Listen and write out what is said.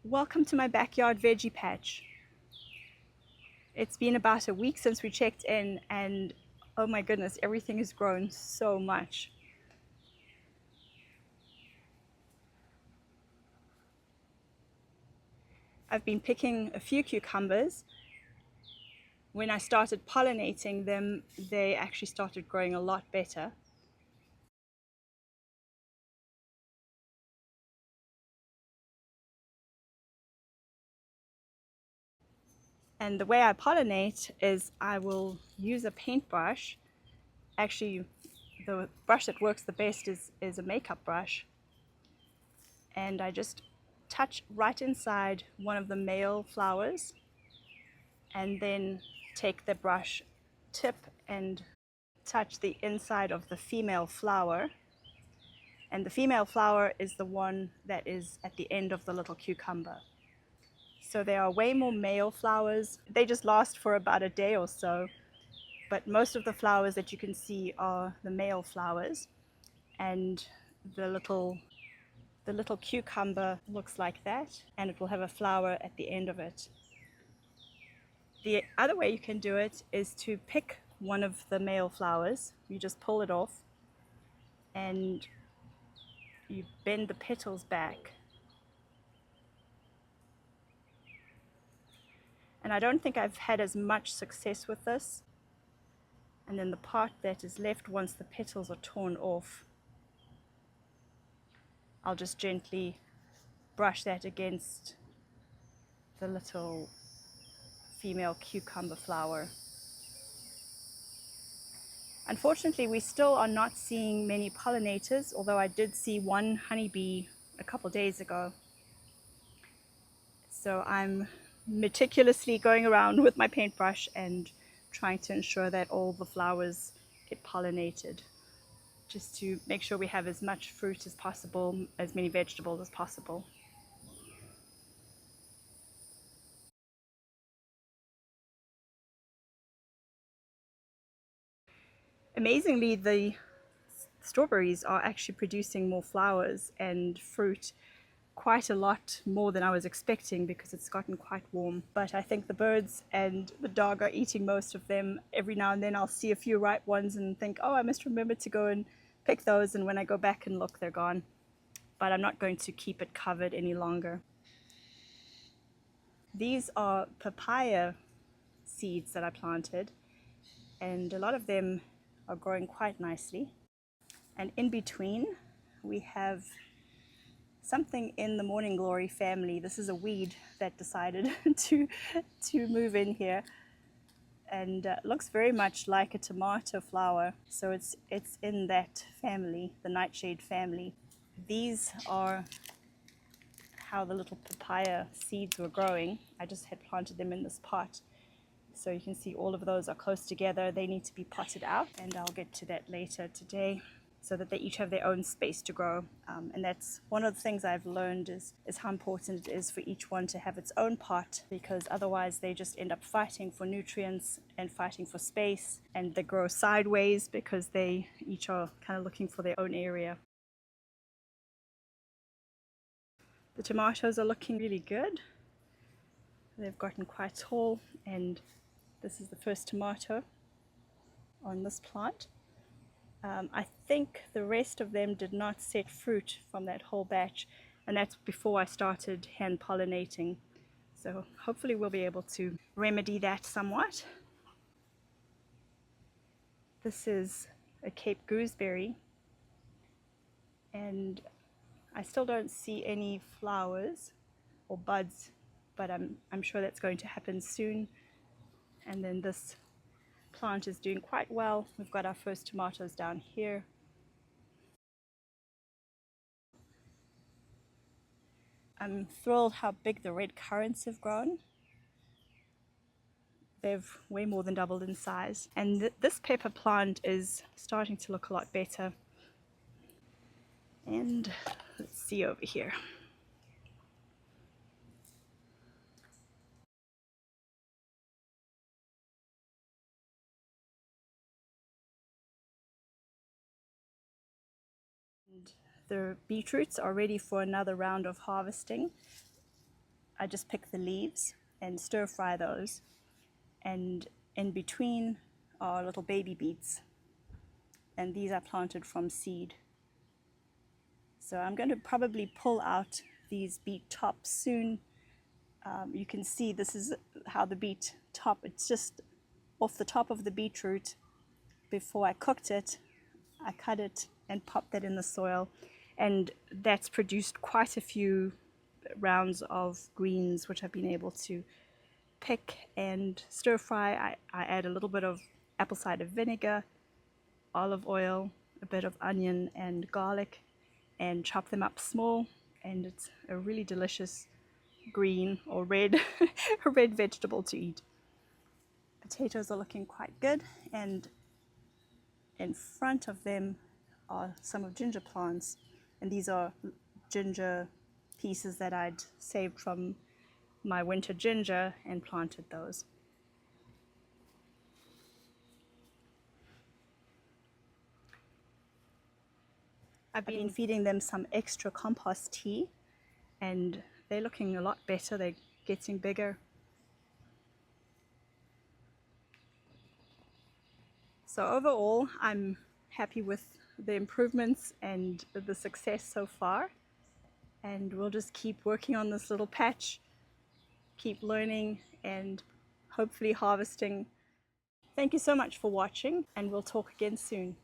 Welcome to my backyard veggie patch. It's been about a week since we checked in and oh my goodness, everything has grown so much. I've been picking a few cucumbers. When I started pollinating them, they actually started growing a lot better. And the way I pollinate is I will use a paintbrush. Actually, the brush that works the best is a makeup brush. And I just touch right inside one of the male flowers and then take the brush tip and touch the inside of the female flower. And the female flower is the one that is at the end of the little cucumber. So there are way more male flowers. They just last for about a day or so, but most of the flowers that you can see are the male flowers, and the little cucumber looks like that, and it will have a flower at the end of it. The other way you can do it is to pick one of the male flowers. You just pull it off and you bend the petals back. And I don't think I've had as much success with this. And then the part that is left once the petals are torn off, I'll just gently brush that against the little female cucumber flower. Unfortunately, we still are not seeing many pollinators, although I did see one honeybee a couple days ago. So I'm meticulously going around with my paintbrush and trying to ensure that all the flowers get pollinated, just to make sure we have as much fruit as possible, as many vegetables as possible. Amazingly, the strawberries are actually producing more flowers and fruit, quite a lot more than I was expecting because it's gotten quite warm. But I think the birds and the dog are eating most of them. Every now and then I'll see a few ripe ones and think, oh, I must remember to go and pick those, and when I go back and look, they're gone. But I'm not going to keep it covered any longer. These are papaya seeds that I planted, and a lot of them are growing quite nicely. And in between, we have something in the morning glory family. This is a weed that decided to move in here, and looks very much like a tomato flower. So it's in that family, the nightshade family. These are how the little papaya seeds were growing. I just had planted them in this pot. So you can see all of those are close together. They need to be potted out, and I'll get to that later today, so that they each have their own space to grow. And that's one of the things I've learned is how important it is for each one to have its own pot, because otherwise they just end up fighting for nutrients and fighting for space, and they grow sideways because they each are kind of looking for their own area. The tomatoes are looking really good. They've gotten quite tall, and this is the first tomato on this plant. I think the rest of them did not set fruit from that whole batch, and that's before I started hand pollinating. So hopefully we'll be able to remedy that somewhat. This is a Cape gooseberry, and I still don't see any flowers or buds, but I'm sure that's going to happen soon. And then this plant is doing quite well. We've got our first tomatoes down here. I'm thrilled how big the red currants have grown. They've way more than doubled in size. And this pepper plant is starting to look a lot better. And let's see over here. And the beetroots are ready for another round of harvesting. I just pick the leaves and stir fry those, and in between are little baby beets, and these are planted from seed. So I'm going to probably pull out these beet tops soon. You can see this is how the beet top, it's just off the top of the beetroot. Before I cooked it, I cut it and popped that in the soil, and that's produced quite a few rounds of greens which I've been able to pick and stir fry. I add a little bit of apple cider vinegar, olive oil, a bit of onion and garlic, and chop them up small, and it's a really delicious green or red a red vegetable to eat. Potatoes are looking quite good, and in front of them are some of ginger plants, and these are ginger pieces that I'd saved from my winter ginger and planted those. I've been feeding them some extra compost tea, and they're looking a lot better. They're getting bigger. So overall, I'm happy with the improvements and the success so far, and we'll just keep working on this little patch, keep learning and hopefully harvesting. Thank you so much for watching, and we'll talk again soon.